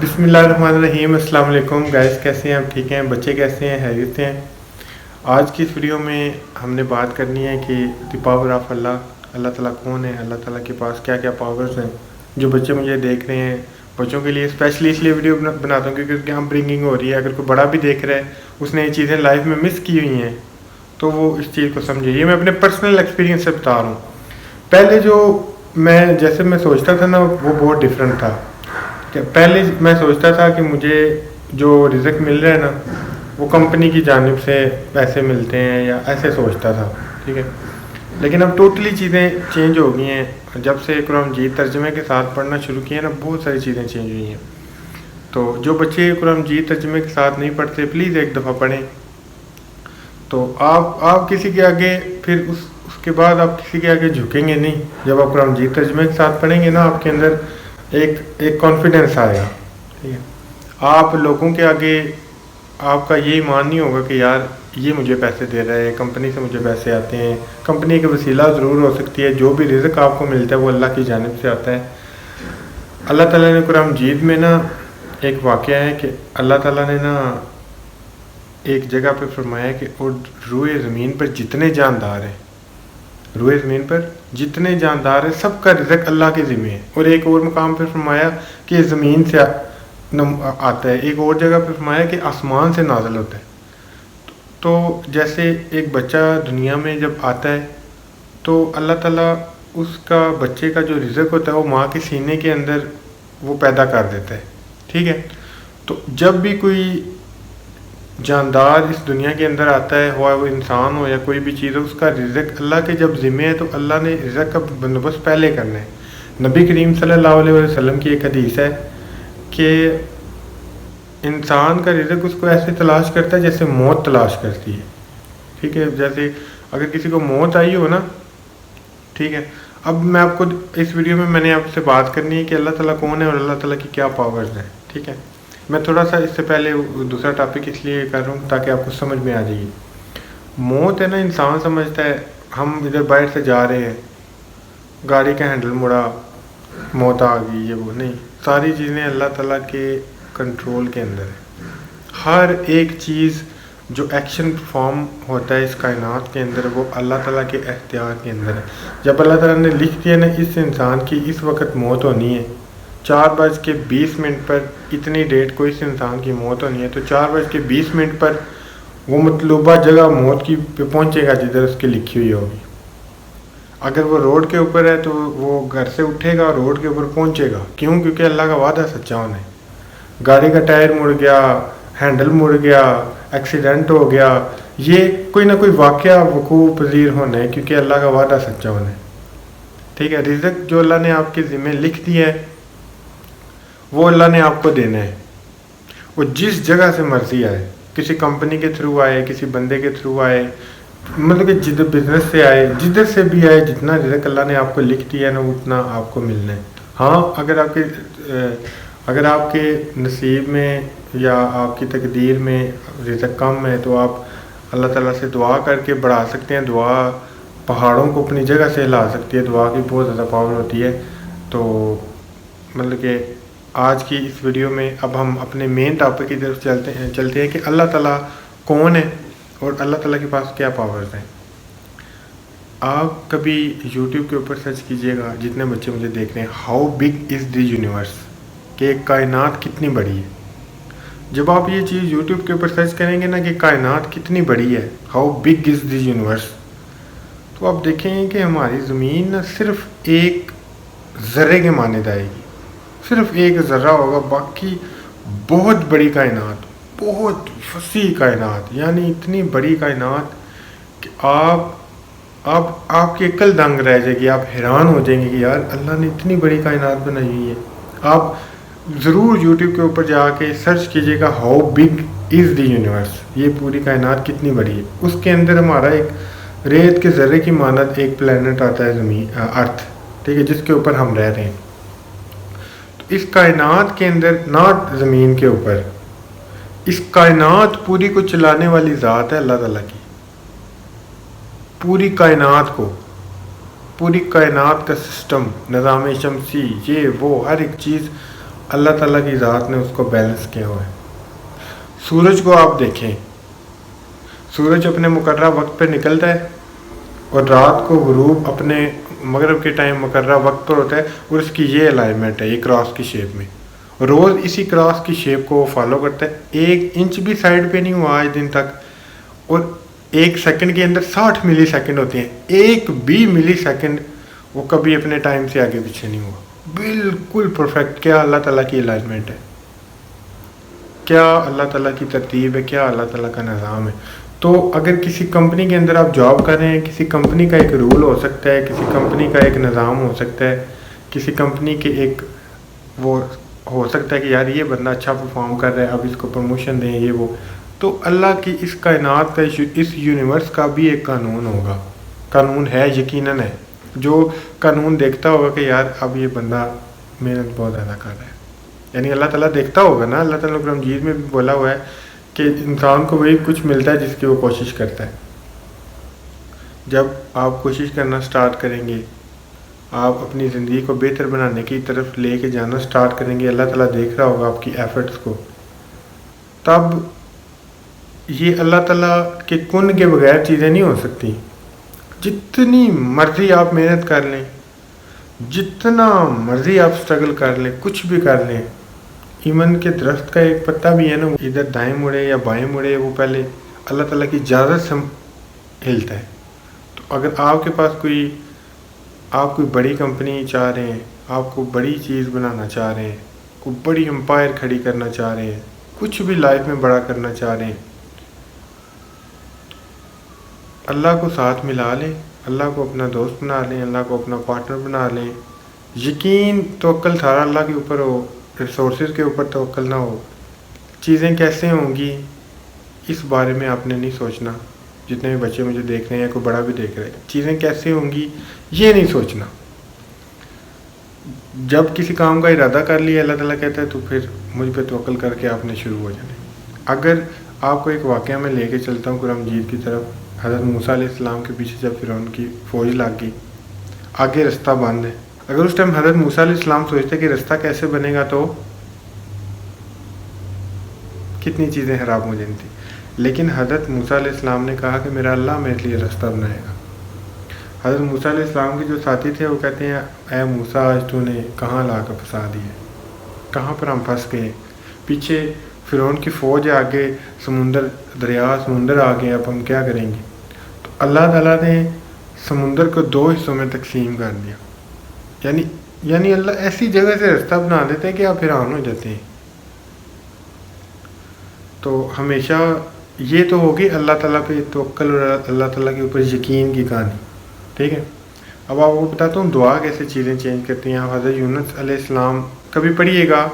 بسم اللہ الرحمن الرحیم. السلام علیکم گائز. کیسے ہیں آپ؟ ٹھیک ہیں؟ بچے کیسے ہیں؟ خیریت سے ہیں؟ آج کی اس ویڈیو میں ہم نے بات کرنی ہے کہ دی پاور آف اللہ تعالیٰ کون ہے، اللہ تعالیٰ کے پاس کیا کیا پاورز ہیں. جو بچے مجھے دیکھ رہے ہیں، بچوں کے لیے اسپیشلی اس لیے ویڈیو بناتا ہوں کیونکہ یہاں برنگنگ ہو رہی ہے. اگر کوئی بڑا بھی دیکھ رہا ہے، اس نے یہ چیزیں لائف میں مس کی ہوئی ہیں، تو وہ اس چیز کو سمجھے. یہ میں اپنے پرسنل ایکسپیرینس سے بتا رہا ہوں. پہلے جو میں سوچتا تھا نا، وہ بہت ڈفرینٹ تھا. پہلے میں سوچتا تھا کہ مجھے جو رزق مل رہا ہے نا، وہ کمپنی کی جانب سے پیسے ملتے ہیں یا ایسے سوچتا تھا. ٹھیک ہے، لیکن اب ٹوٹلی چیزیں چینج ہو گئی ہیں. جب سے قرآن مجید ترجمے کے ساتھ پڑھنا شروع کیے نا، بہت ساری چیزیں چینج ہوئی ہیں. تو جو بچے قرآن مجید ترجمے کے ساتھ نہیں پڑھتے، پلیز ایک دفعہ پڑھیں. تو آپ کسی کے آگے پھر اس کے بعد آپ کسی کے آگے جھکیں گے نہیں. جب آپ قرآن مجید ترجمے کے ساتھ پڑھیں گے نا، آپ کے اندر ایک کانفیڈنس آئے گا. ٹھیک ہے، آپ لوگوں کے آگے آپ کا یہ ایمان نہیں ہوگا کہ یار یہ مجھے پیسے دے رہا ہے، کمپنی سے مجھے پیسے آتے ہیں. کمپنی کے وسیلہ ضرور ہو سکتی ہے، جو بھی رزق آپ کو ملتا ہے وہ اللہ کی جانب سے آتا ہے. اللہ تعالیٰ نے قرآن مجید میں نا ایک واقعہ ہے کہ اللہ تعالیٰ نے نا ایک جگہ پہ فرمایا کہ روئے زمین پر جتنے جاندار ہیں، روئے زمین پر جتنے جاندار ہیں، سب کا رزق اللہ کے ذمہ ہے. اور ایک اور مقام پہ فرمایا کہ زمین سے آتا ہے. ایک اور جگہ پہ فرمایا کہ آسمان سے نازل ہوتا ہے. تو جیسے ایک بچہ دنیا میں جب آتا ہے تو اللہ تعالیٰ اس کا بچے کا جو رزق ہوتا ہے وہ ماں کے سینے کے اندر وہ پیدا کر دیتا ہے. ٹھیک ہے، تو جب بھی کوئی جاندار اس دنیا کے اندر آتا ہے، ہوا وہ انسان ہو یا کوئی بھی چیز ہو، اس کا رزق اللہ کے جب ذمہ ہے تو اللہ نے رزق کا بندوبست پہلے کرنا ہے. نبی کریم صلی اللہ علیہ وسلم کی ایک حدیث ہے کہ انسان کا رزق اس کو ایسے تلاش کرتا ہے جیسے موت تلاش کرتی ہے. ٹھیک ہے، جیسے اگر کسی کو موت آئی ہو نا. ٹھیک ہے، اب میں آپ کو اس ویڈیو میں نے آپ سے بات کرنی ہے کہ اللہ تعالیٰ کون ہے اور اللہ تعالیٰ کی کیا پاورز ہیں. ٹھیک ہے، میں تھوڑا سا اس سے پہلے دوسرا ٹاپک اس لیے کر رہا ہوں تاکہ آپ کو سمجھ میں آ جائے گی. موت ہے نا، انسان سمجھتا ہے ہم ادھر باہر سے جا رہے ہیں، گاڑی کا ہینڈل مڑا، موت آ گئی، یہ وہ نہیں. ساری چیزیں اللہ تعالیٰ کے کنٹرول کے اندر ہے. ہر ایک چیز جو ایکشن پرفارم ہوتا ہے اس کائنات کے اندر، وہ اللہ تعالیٰ کے اختیار کے اندر ہے. جب اللہ تعالیٰ نے لکھ دیا نا اس انسان کی اس وقت موت ہونی ہے، 4:20 پر اتنی ڈیٹ کو اس انسان کی موت ہونی ہے، تو 4:20 پر وہ مطلوبہ جگہ موت کی پہ پہنچے گا جدھر اس کی لکھی ہوئی ہوگی. اگر وہ روڈ کے اوپر ہے تو وہ گھر سے اٹھے گا اور روڈ کے اوپر پہنچے گا. کیوں؟ کیونکہ اللہ کا وعدہ سچا ہونا ہے. گاڑی کا ٹائر مڑ گیا، ہینڈل مڑ گیا، ایکسیڈنٹ ہو گیا، یہ کوئی نہ کوئی واقعہ وقوع پذیر ہونا ہے کیونکہ اللہ کا وعدہ سچا ہونا ہے. ٹھیک ہے، رزق جو اللہ نے آپ کے ذمہ لکھ دیا ہے وہ اللہ نے آپ کو دینا ہے. وہ جس جگہ سے مرضی آئے، کسی کمپنی کے تھرو آئے، کسی بندے کے تھرو آئے، مطلب کہ جدھر بزنس سے آئے، جدھر سے بھی آئے، جتنا رزق اللہ نے آپ کو لکھ دیا ہے نا اتنا آپ کو ملنا ہے. ہاں، اگر آپ کے نصیب میں یا آپ کی تقدیر میں رزق کم ہے تو آپ اللہ تعالیٰ سے دعا کر کے بڑھا سکتے ہیں. دعا پہاڑوں کو اپنی جگہ سے ہلا سکتی ہے. دعا کی بہت زیادہ پاور ہوتی ہے. تو مطلب کہ آج کی اس ویڈیو میں اب ہم اپنے مین ٹاپک کی طرف چلتے ہیں کہ اللہ تعالیٰ کون ہے اور اللہ تعالیٰ کے پاس کیا پاورز ہیں. آپ کبھی یوٹیوب کے اوپر سرچ کیجئے گا، جتنے بچے مجھے دیکھ رہے ہیں، how big is the universe, کہ کائنات کتنی بڑی ہے. جب آپ یہ چیز یوٹیوب کے اوپر سرچ کریں گے نا کہ کائنات کتنی بڑی ہے، how big is the universe, تو آپ دیکھیں گے کہ ہماری زمین نہ صرف ایک ذرے کے مانند آئے گی. صرف ایک ذرہ ہوگا، باقی بہت بڑی کائنات، بہت وسیع کائنات، یعنی اتنی بڑی کائنات کہ آپ کی عقل دنگ رہ جائے گی. آپ حیران ہو جائیں گے کہ یار اللہ نے اتنی بڑی کائنات بنائی ہوئی ہے. آپ ضرور یوٹیوب کے اوپر جا کے سرچ کیجیے گا how big is the universe, یہ پوری کائنات کتنی بڑی ہے. اس کے اندر ہمارا ایک ریت کے ذرے کی مانند ایک پلینٹ آتا ہے، زمین، ارتھ. ٹھیک ہے، جس کے اوپر ہم رہ رہے ہیں. تو اس کائنات کے اندر، ناٹ زمین کے اوپر، اس کائنات پوری کو چلانے والی ذات ہے اللہ تعالیٰ کی. پوری کائنات کو، پوری کائنات کا سسٹم، نظام شمسی، یہ وہ ہر ایک چیز اللہ تعالیٰ کی ذات نے اس کو بیلنس کیا ہوا ہے۔ سورج کو آپ دیکھیں، سورج اپنے مقررہ وقت پہ نکلتا ہے اور رات کو غروب اپنے مغرب کے ٹائم مقررہ وقت پر ہوتا ہے، اور اس کی یہ الائنمنٹ ہے، یہ کراس کی شیپ میں، روز اسی کراس کی شیپ کو وہ فالو کرتا ہے۔ 1 انچ بھی سائڈ پہ نہیں ہوا آج دن تک، اور 1 سیکنڈ کے اندر 60 ملی سیکنڈ ہوتے ہیں، 1 بھی ملی سیکنڈ وہ کبھی اپنے ٹائم سے آگے پیچھے نہیں ہوا، بالکل پرفیکٹ۔ کیا اللہ تعالیٰ کی الائنمنٹ ہے، کیا اللہ تعالیٰ کی ترتیب ہے، کیا اللہ تعالیٰ کا نظام ہے۔ تو اگر کسی کمپنی کے اندر آپ جاب کر رہے ہیں، کسی کمپنی کا ایک رول ہو سکتا ہے، کسی کمپنی کا ایک نظام ہو سکتا ہے، کسی کمپنی کے ایک وہ ہو سکتا ہے کہ یار یہ بندہ اچھا پرفارم کر رہا ہے، اب اس کو پروموشن دیں، یہ وہ۔ تو اللہ کی اس کائنات کا، اس یونیورس کا بھی ایک قانون ہوگا، قانون ہے، یقیناً ہے، جو قانون دیکھتا ہوگا کہ یار اب یہ بندہ محنت بہت زیادہ کر رہا ہے۔ یعنی اللہ تعالیٰ دیکھتا ہوگا نا، اللہ تعالیٰ قرآن مجید میں بھی بولا ہوا ہے کہ انسان کو وہی کچھ ملتا ہے جس کی وہ کوشش کرتا ہے۔ جب آپ کوشش کرنا سٹارٹ کریں گے، آپ اپنی زندگی کو بہتر بنانے کی طرف لے کے جانا سٹارٹ کریں گے، اللہ تعالیٰ دیکھ رہا ہوگا آپ کی ایفرٹس کو، تب یہ اللہ تعالیٰ کے کن کے بغیر چیزیں نہیں ہو سکتی۔ جتنی مرضی آپ محنت کر لیں، جتنا مرضی آپ سٹرگل کر لیں، کچھ بھی کر لیں، ایمن کے درخت کا ایک پتا بھی ہے نا، ادھر دائیں مڑے یا بائیں مڑے، وہ پہلے اللہ تعالیٰ کی اجازت سے ہلتا ہے۔ تو اگر آپ کے پاس آپ کوئی بڑی کمپنی چاہ رہے ہیں، آپ کو بڑی چیز بنانا چاہ رہے ہیں، کوئی بڑی امپائر کھڑی کرنا چاہ رہے ہیں، کچھ بھی لائف میں بڑا کرنا چاہ رہے ہیں، اللہ کو ساتھ ملا لیں، اللہ کو اپنا دوست بنا لیں، اللہ کو اپنا پارٹنر بنا لیں، یقین توکل سارا اللہ کے اوپر ہو، ریسورسز کے اوپر توکل نہ ہو۔ چیزیں کیسے ہوں گی اس بارے میں آپ نے نہیں سوچنا۔ جتنے بھی بچے مجھے دیکھ رہے ہیں، کوئی بڑا بھی دیکھ رہے ہیں، چیزیں کیسے ہوں گی یہ نہیں سوچنا۔ جب کسی کام کا ارادہ کر لیا، اللہ تعالیٰ کہتا ہے تو پھر مجھ پہ توکل کر کے آپ نے شروع ہو جانا۔ اگر آپ کو ایک واقعہ میں لے کے چلتا ہوں قرآن مجید کی طرف، حضرت موسیٰ علیہ السلام کے پیچھے جب فرعون کی فوج لگ گئی، آگے رستہ بند ہے، اگر اس ٹائم حضرت موسیٰ علیہ السلام سوچتے کہ رستہ کیسے بنے گا تو کتنی چیزیں خراب ہو جائیں تھیں، لیکن حضرت موسیٰ علیہ السلام نے کہا کہ میرا اللہ میرے لیے رستہ بنائے گا۔ حضرت موسیٰ علیہ السلام کے جو ساتھی تھے وہ کہتے ہیں اے موسیٰ، آج تو نے کہاں لا کر پھنسا دیا، کہاں پر ہم پھنس گئے، پیچھے فرعون کی فوج ہے، آگے سمندر آ گئے، اب ہم کیا کریں گے۔ تو اللہ تعالیٰ نے سمندر کو 2 حصوں میں تقسیم کر دیا، یعنی اللہ ایسی جگہ سے رستہ بنا دیتے ہیں کہ آپ حیران ہو جاتے ہیں۔ تو ہمیشہ یہ تو ہوگی اللہ تعالیٰ پہ توکل اور اللہ تعالیٰ کے اوپر یقین کی کہانی، ٹھیک ہے۔ اب آپ کو بتاتا ہوں دعا کیسے چیزیں چینج کرتی ہیں۔ حضرت یونس علیہ السلام کبھی پڑھیے گا،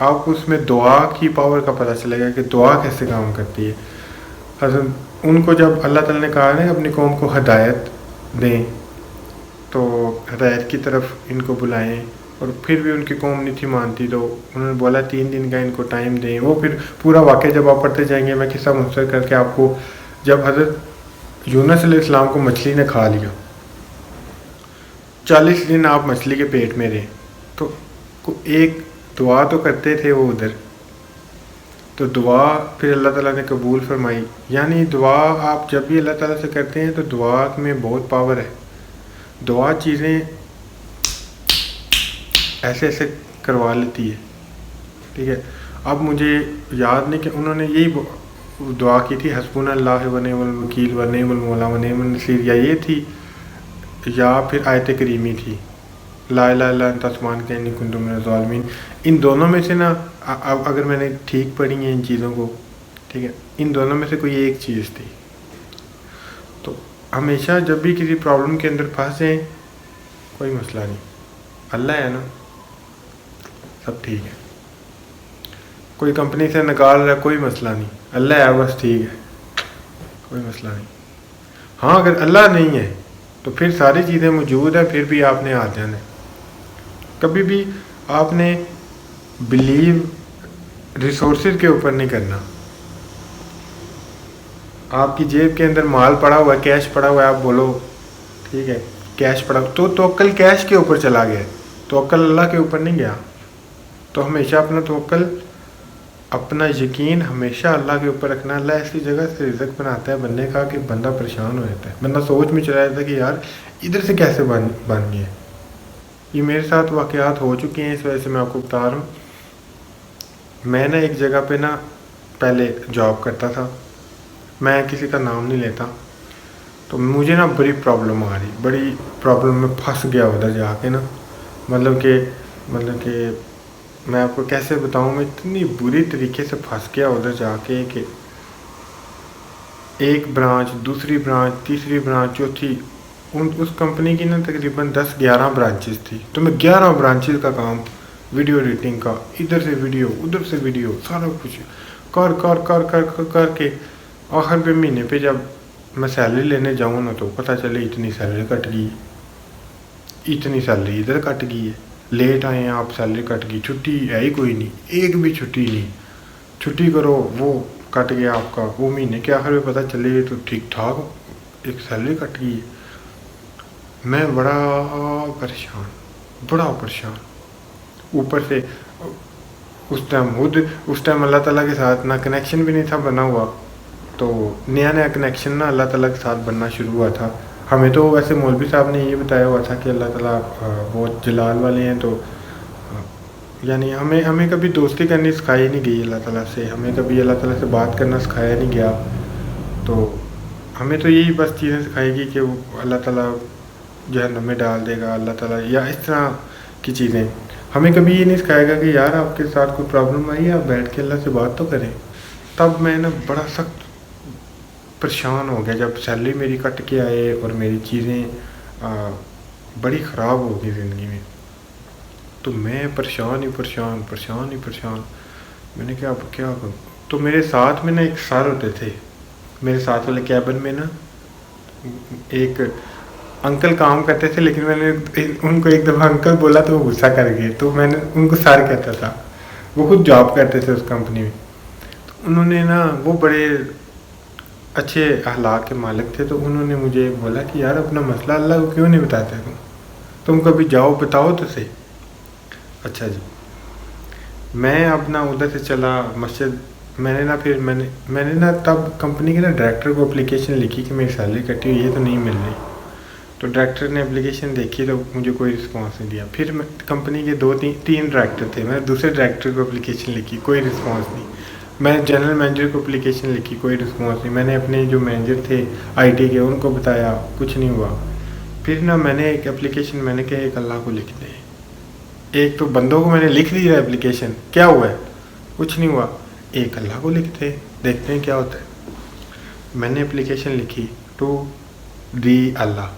آپ کو اس میں دعا کی پاور کا پتہ چلے گا کہ دعا کیسے کام کرتی ہے۔ حضرت ان کو جب اللہ تعالیٰ نے کہا نا اپنی قوم کو ہدایت دیں، تو ہدایت کی طرف ان کو بلائیں، اور پھر بھی ان کی قوم نہیں تھی مانتی، تو انہوں نے بولا 3 دن کا ان کو ٹائم دیں۔ وہ پھر پورا واقعہ جب آپ پڑھتے جائیں گے، میں قصہ منسر کر کے آپ کو، جب حضرت یونس علیہ السلام کو مچھلی نے کھا لیا، 40 دن آپ مچھلی کے پیٹ میں رہے، تو ایک دعا تو کرتے تھے وہ ادھر، تو دعا پھر اللہ تعالیٰ نے قبول فرمائی۔ یعنی دعا آپ جب بھی اللہ تعالیٰ سے کرتے ہیں تو دعا میں بہت پاور ہے۔ دعا چیزیں ایسے کروا لیتی ہے، ٹھیک ہے۔ اب مجھے یاد نہیں کہ انہوں نے یہی دعا کی تھی، حسبنا اللہ و نعم الوکیل و نعم المولا و نعم النصیر، یا یہ تھی، یا پھر آیت کریمی تھی لا الہ الا انت سبحانک انی کنت من الظالمین۔ ان دونوں میں سے نا، اب اگر میں نے ٹھیک پڑھی ہیں ان چیزوں کو، ٹھیک ہے، ان دونوں میں سے کوئی ایک چیز تھی۔ تو ہمیشہ جب بھی کسی پرابلم کے اندر پھنس جائیں، کوئی مسئلہ نہیں، اللہ ہے نا، سب ٹھیک ہے۔ کوئی کمپنی سے نکال رہا ہے، کوئی مسئلہ نہیں، اللہ ہے بس، ٹھیک ہے، کوئی مسئلہ نہیں۔ ہاں اگر اللہ نہیں ہے تو پھر ساری چیزیں موجود ہیں، پھر بھی آپ نے ہاتھ جانا ہے۔ کبھی بھی آپ نے بلیو ریسورسز کے اوپر نہیں کرنا۔ آپ کی جیب کے اندر مال پڑا ہوا ہے، کیش پڑا ہوا ہے، آپ بولو ٹھیک ہے کیش پڑا، تو توکل کیش کے اوپر چلا گیا، توکل اللہ کے اوپر نہیں گیا۔ تو ہمیشہ اپنا توکل، اپنا یقین ہمیشہ اللہ کے اوپر رکھنا. اللہ ایسی جگہ سے رزق بناتا ہے بندے کا کہ بندہ پریشان ہو جاتا ہے، بندہ سوچ میں چلا جاتا ہے کہ یار ادھر سے کیسے بن گیا. یہ میرے ساتھ واقعات ہو چکے ہیں، اس وجہ سے میں آپ کو بتا رہا ہوں. میں نا ایک جگہ پہ نا پہلے جاب کرتا تھا، میں کسی کا نام نہیں لیتا. تو مجھے نا بڑی پرابلم آ رہی، بڑی پرابلم میں پھنس گیا ادھر جا کے نا. مطلب کہ میں آپ کو کیسے بتاؤں، میں اتنی بری طریقے سے پھنس گیا ادھر جا کے کہ ایک برانچ، دوسری برانچ، تیسری برانچ، چوتھی. اس کمپنی کی نا تقریباً 10-11 برانچز تھی. تو میں 11 برانچز کا کام، ویڈیو ایڈیٹنگ کا، ادھر سے ویڈیو ادھر سے ویڈیو، سارا کچھ کر کے آخر پہ مہینے پہ جب میں سیلری لینے جاؤں نا تو پتہ چلے اتنی سیلری کٹ گئی ہے، اتنی سیلری ادھر کٹ گئی ہے. لیٹ آئے ہیں آپ، سیلری کٹ گئی. چھٹی ہے ہی کوئی نہیں، ایک بھی چھٹی نہیں. چھٹی کرو وہ کٹ گیا آپ کا. وہ مہینے کے آخر میں پتہ چلے تو ٹھیک ٹھاک ایک سیلری کٹ گئی ہے. میں بڑا پریشان. اوپر سے اس ٹائم اللہ تعالیٰ کے ساتھ نہ کنیکشن بھی نہیں تھا بنا ہوا. تو نیا کنیکشن نا اللہ تعالیٰ کے ساتھ بننا شروع ہوا تھا. ہمیں تو ویسے مولوی صاحب نے یہ بتایا ہوا تھا کہ اللہ تعالیٰ بہت جلال والے ہیں. تو یعنی ہمیں کبھی دوستی کرنی سکھائی نہیں گئی اللہ تعالیٰ سے، ہمیں کبھی اللہ تعالیٰ سے بات کرنا سکھایا نہیں گیا. تو ہمیں تو یہی بس چیزیں سکھائی گئی کہ وہ اللہ تعالیٰ جہنم میں ڈال دے گا اللہ تعالیٰ، یا اس طرح کی چیزیں. ہمیں کبھی یہ نہیں سکھائے گا کہ یار آپ کے ساتھ کوئی پرابلم آئی ہے آپ بیٹھ کے اللہ سے بات تو کریں. تب میں نا بڑا سخت پریشان ہو گیا جب سیلری میری کٹ کے آئے اور میری چیزیں بڑی خراب ہو گئی زندگی میں. تو میں پریشان. میں نے کہا اب کیا کروں. تو میرے ساتھ میں نا ایک سر ہوتے تھے، میرے ساتھ والے کیبن میں نا ایک انکل کام کرتے تھے. لیکن میں نے ان کو ایک دفعہ انکل بولا تو وہ غصہ کر گئے، تو میں نے ان کو سر کہتا تھا. وہ خود جاب کرتے تھے اس کمپنی میں. تو انہوں نے نا، وہ بڑے اچھے اخلاق کے مالک تھے. تو انہوں نے مجھے بولا کہ یار اپنا مسئلہ اللہ کو کیوں نہیں بتاتے تم کبھی جاؤ بتاؤ تو صحیح. اچھا جی. میں اپنا ادھر سے چلا مسجد. میں نے نا تب کمپنی کے نا ڈائریکٹر کو اپلیکیشن لکھی کہ میری سیلری کٹی ہوئی ہے تو نہیں مل رہی. تو ڈائریکٹر نے اپلیکیشن دیکھی تو مجھے کوئی رسپانس نہیں دیا. پھر کمپنی کے 2-3 ڈائریکٹر تھے، میں نے دوسرے ڈائریکٹر کو اپلیکیشن لکھی، کوئی رسپانس نہیں. میں نے جنرل مینیجر کو اپلیکیشن لکھی، کوئی رسپانس نہیں. میں نے اپنے جو مینیجر تھے آئی ٹی کے ان کو بتایا، کچھ نہیں ہوا. پھر نا میں نے ایک اپلیکیشن میں نے کہا ایک اللہ کو لکھ دیں. ایک تو بندوں کو میں نے لکھ دی ہے اپلیکیشن، کیا ہوا ہے کچھ نہیں ہوا. ایک اللہ کو لکھتے دیکھتے ہیں کیا ہوتا ہے. میں نے اپلیکیشن لکھی ٹو دی اللہ،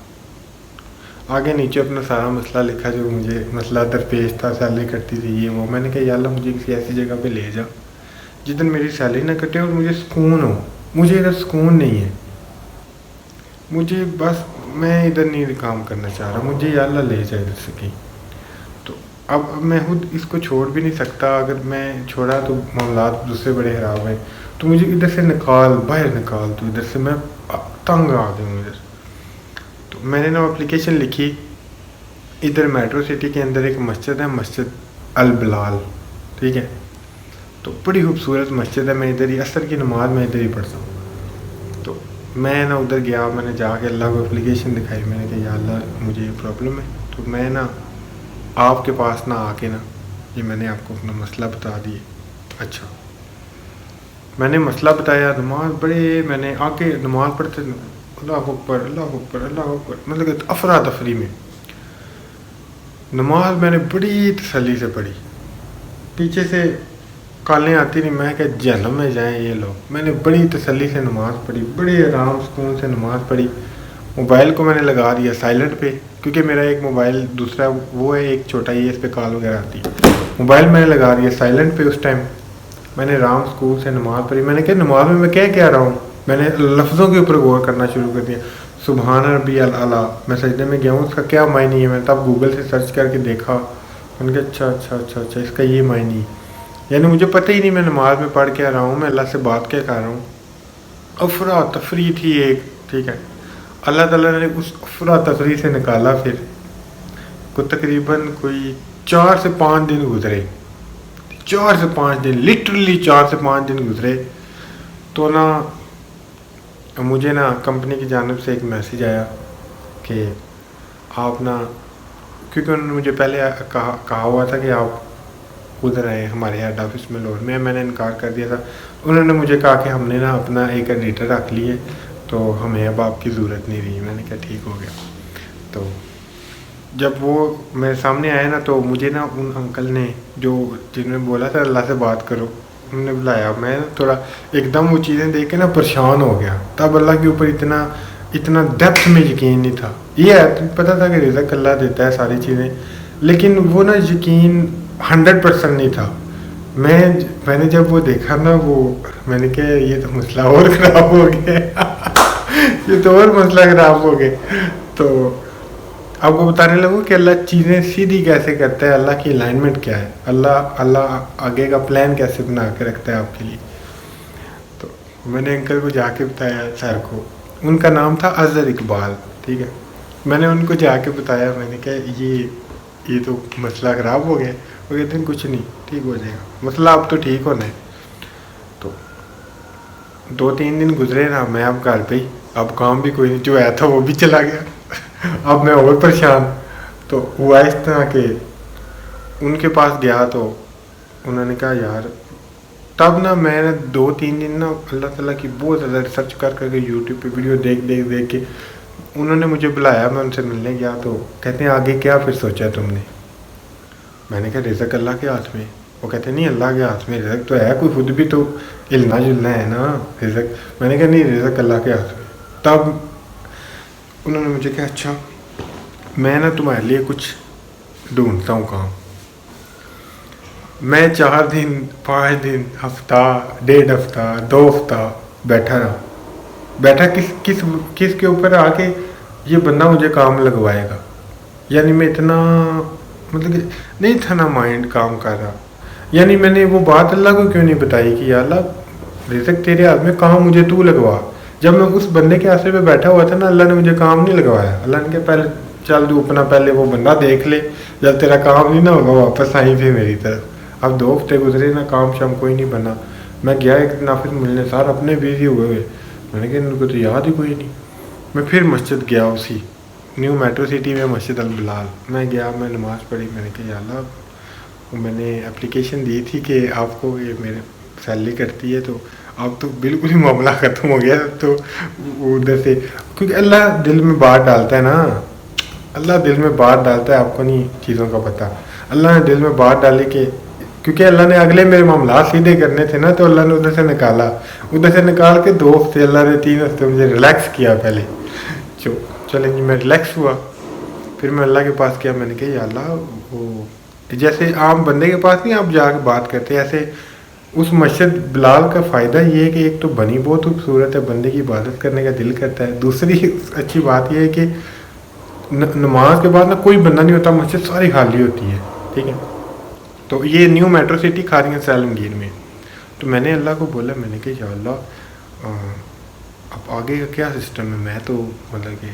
آگے نیچے اپنا سارا مسئلہ لکھا جو مجھے مسئلہ درپیش تھا، سیلری کٹتی تھی یہ وہ. میں نے کہا یا اللہ مجھے کسی ایسی جگہ پہ لے جا جدھر میری سیلری نہ کٹے اور مجھے سکون ہو. مجھے ادھر سکون نہیں ہے، مجھے بس میں ادھر نہیں کام کرنا چاہ رہا. مجھے یا اللہ لے جائے ادھر سے کہیں. تو اب میں خود اس کو چھوڑ بھی نہیں سکتا. اگر میں چھوڑا تو معاملات دوسرے بڑے خراب ہیں. تو مجھے ادھر سے باہر نکال. تو ادھر سے میں تنگ آ گیا ہوں ادھر. تو میں نے نا اپلیکیشن لکھی. ادھر میٹرو سٹی کے اندر ایک مسجد ہے، مسجد البلال، ٹھیک ہے. تو بڑی خوبصورت مسجد ہے. میں ادھر ہی عصر کی نماز میں ادھر ہی پڑھتا ہوں. تو میں نا ادھر گیا، میں نے جا کے اللہ کو اپلیکیشن دکھائی. میں نے کہا یا اللہ مجھے یہ پرابلم ہے. تو میں نا آپ کے پاس نہ آ کے نا یہ میں نے آپ کو اپنا مسئلہ بتا دیے. اچھا میں نے مسئلہ بتایا. میں نے آ کے نماز پڑھتے اللہ اکبر اللہ اکبر اللہ اکبر، مطلب کہ افراتفری میں نماز میں نے بڑی تسلی سے پڑھی. پیچھے سے کالیں آتی نہیں، میں کہ جہنم میں جائیں یہ لوگ. میں نے بڑی تسلی سے نماز پڑھی، بڑے آرام سکون سے نماز پڑھی. موبائل کو میں نے لگا دیا سائلنٹ پہ، کیونکہ میرا ایک موبائل دوسرا وہ ہے ایک چھوٹا ہی ہے، اس پہ کال وغیرہ آتی ہے. موبائل میں نے لگا دیا سائلنٹ پہ. اس ٹائم میں نے آرام سکون سے نماز پڑھی. میں نے کہا نماز میں کہہ رہا ہوں. میں نے لفظوں کے اوپر غور کرنا شروع کر دیا. سبحان ربی الاعلیٰ، میں سجدے میں گیا ہوں، اس کا کیا معنی ہے. میں نے تب گوگل سے سرچ کر کے دیکھا. میں نے کہا اچھا اس کا یہ معنی ہے. یعنی مجھے پتہ ہی نہیں میں نماز میں پڑھ کے آ رہا ہوں، میں اللہ سے بات کیا کر رہا ہوں. افراتفری تھی ایک، ٹھیک ہے. اللہ تعالیٰ نے اس افراتفری سے نکالا. پھر تقریباً کوئی 4 سے 5 دن گزرے. 4 سے 5 دن لٹرلی 4 سے 5 دن گزرے تو نا مجھے نا کمپنی کی جانب سے ایک میسیج آیا کہ آپ نا، کیونکہ انہوں نے مجھے پہلے کہا ہوا تھا کہ آپ ادھر آئیں ہمارے ہیڈ آفس میں لاہور میں نے انکار کر دیا تھا. انہوں نے مجھے کہا کہ ہم نے نا اپنا ایک ایڈیٹر رکھ لیے تو ہمیں اب آپ کی ضرورت نہیں رہی. میں نے کہا ٹھیک ہو گیا. تو جب وہ میرے سامنے آئے نا تو مجھے نا ان انکل نے جنہوں نے بولا تھا اللہ سے بات کرو، انہوں نے بلایا. میں نا تھوڑا ایک دم وہ چیزیں دیکھ کے نا پریشان ہو گیا. تب اللہ کے اوپر اتنا ڈیپتھ میں یقین نہیں تھا. یہ ہے پتہ تھا کہ رزق اللہ دیتا ہے ساری چیزیں، لیکن وہ نا یقین 100% نہیں تھا. میں نے جب وہ دیکھا نا میں نے کہا یہ تو مسئلہ اور خراب ہو گیا یہ تو اور مسئلہ خراب ہو گیا. تو آپ کو بتانے لگوں کہ اللہ چیزیں سیدھی کیسے کرتا ہے، اللہ کی الائنمنٹ کیا ہے، اللہ آگے کا پلان کیسے بنا کے رکھتا ہے آپ کے لیے. تو میں نے انکل کو جا کے بتایا، سر کو، ان کا نام تھا اظہر اقبال، ٹھیک ہے. میں نے ان کو جا کے بتایا، میں نے کہا یہ تو مسئلہ خراب ہو گیا. وہ کہتے ہیں کچھ نہیں، ٹھیک ہو جائے گا، مسئلہ اب تو ٹھیک ہونا ہے. تو 2-3 دن گزرے نا، میں اب گھر پہ ہی، اب کام بھی کوئی نہیں، جو آیا تھا وہ بھی چلا گیا. اب میں اور پریشان. تو ہوا اس طرح کہ ان کے پاس گیا تو انہوں نے کہا یار، تب نا میں نے 2-3 دن نا اللہ تعالیٰ کی بہت زیادہ ریسرچ کر کے یوٹیوب پہ ویڈیو دیکھ کے انہوں نے مجھے بلایا. میں ان سے ملنے گیا تو کہتے ہیں آگے کیا پھر سوچا تم نے؟ میں نے کہا رزق اللہ کے ہاتھ میں. وہ کہتے ہیں نہیں، اللہ کے ہاتھ میں رزق تو ہے، کوئی خود بھی تو ہلنا جلنا ہے نا رزق. میں نے کہا نہیں، رزق اللہ کے ہاتھ میں. تب انہوں نے مجھے کہا اچھا میں نا تمہارے لیے کچھ ڈھونڈتا ہوں کام. میں 4 دن 5 دن ہفتہ 1.5 ہفتہ 2 ہفتہ بیٹھا کس کے اوپر آ کے یہ بندہ مجھے کام لگوائے گا. یعنی میں اتنا مطلب کہ نہیں تھا نا مائنڈ کام کر رہا. یعنی میں نے وہ بات اللہ کو کیوں نہیں بتائی کہ یا اللہ رزق تیرے ہاتھ میں، کام مجھے تو لگوا. جب میں اس بندے کے آسرے پہ بیٹھا ہوا تھا نا، اللہ نے مجھے کام نہیں لگوایا. اللہ نے کہا پہلے چل تو اپنا پہلے وہ بندہ دیکھ لے، جب تیرا کام نہیں نہ ہوگا واپس آئی پھر میری طرف. اب 2 ہفتے گزرے نا، کام شام کوئی نہیں بنا. میں گیا ایک دن آفس ملنے، سار اپنے بزی ہوئے. میں نے کہا ان کو تو یاد ہی کوئی نہیں. میں پھر مسجد گیا، اسی نیو میٹرو سٹی میں مسجد البلال. میں گیا، میں نماز پڑھی. میں نے کہا یا اللہ، میں نے اپلیکیشن دی تھی کہ آپ کو یہ میرے سیلری کٹتی ہے، تو اب تو بالکل ہی معاملہ ختم ہو گیا. تو ادھر سے کیونکہ اللہ دل میں بات ڈالتا ہے نا، اللہ دل میں بات ڈالتا ہے. آپ کو نہیں چیزوں کا پتہ. اللہ نے دل میں بات ڈالی کہ کیونکہ اللہ نے اگلے میرے معاملات سیدھے کرنے تھے نا، تو اللہ نے ادھر سے نکال کے 2 ہفتے، اللہ نے 3 ہفتے مجھے ریلیکس کیا. پہلے چلیں جی میں ریلیکس ہوا. پھر میں اللہ کے پاس کیا. میں نے کہا یا اللہ، وہ جیسے عام بندے کے پاس نہیں آپ جا کے بات کرتے، ایسے اس مسجد بلال کا فائدہ یہ ہے کہ ایک تو بنی بہت خوبصورت ہے، بندے کی عبادت کرنے کا دل کرتا ہے. دوسری اچھی بات یہ ہے کہ نماز کے بعد نا کوئی بندہ نہیں ہوتا، مسجد ساری خالی ہوتی ہے، ٹھیک ہے. تو یہ نیو میٹرو سٹی کھاریاں سے عالمگیر میں. تو میں نے اللہ کو بولا، میں نے کہا یا اللہ اب آگے کا کیا سسٹم ہے. میں تو مطلب کہ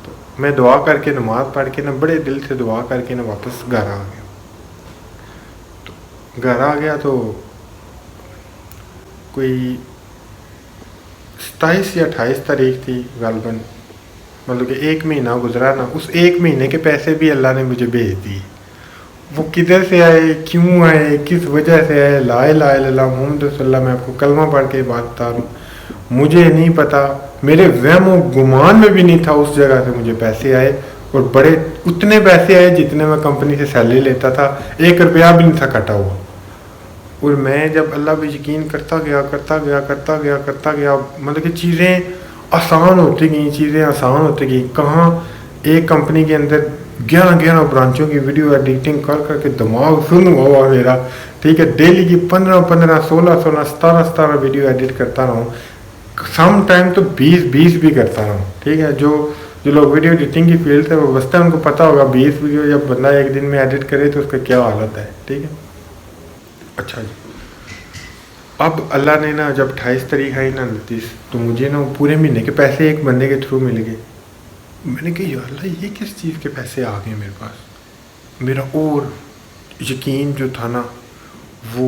تو میں دعا کر کے نماز پڑھ کے نا، بڑے دل سے دعا کر کے نا واپس گھر آ گیا. تو گھر آ گیا تو کوئی 27 یا 28 تاریخ تھی غالباً. مطلب کہ 1 مہینہ گزرا نا، اس 1 مہینے کے پیسے بھی اللہ نے مجھے بھیج دیے. وہ کدھر سے آئے، کیوں آئے، کس وجہ سے آئے، لا الہ الا اللہ محمد رسول اللہ، میں آپ کو کلمہ پڑھ کے بات بتا رہا ہوں، مجھے نہیں پتا. میرے وہم و گمان میں بھی نہیں تھا اس جگہ سے مجھے پیسے آئے. اور بڑے اتنے پیسے آئے جتنے میں کمپنی سے سیلری لیتا تھا، 1 روپیہ بھی نہیں تھا کٹا ہوا. اور میں جب اللہ پہ یقین کرتا گیا، مطلب کہ چیزیں آسان ہوتی گئیں. کہاں ایک کمپنی کے اندر 11 برانچوں کی ویڈیو ایڈیٹنگ کر کے دماغ سن ہوا میرا، ٹھیک ہے. ڈیلی کی 15 16 17 ویڈیو ایڈٹ کرتا رہا ہوں. سم ٹائم تو 20 بھی کرتا رہا ہوں، ٹھیک ہے. جو لوگ ویڈیو ایڈیٹنگ کی فیلڈ سے وہ بستا ہے، ان کو پتہ ہوگا 20 ویڈیو جب بندہ ایک دن میں ایڈٹ کرے تو اس کا کیا حالت ہے، ٹھیک ہے. اچھا جی، اب اللہ نے نا جب 28 تاریخ آئی نا 29، تو مجھے نا پورے مہینے کے پیسے ایک بندے کے تھرو مل گئے. میں نے کہا یا اللہ یہ کس چیز کے پیسے آ گئے میرے پاس. میرا اور یقین جو تھا نا وہ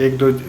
1-2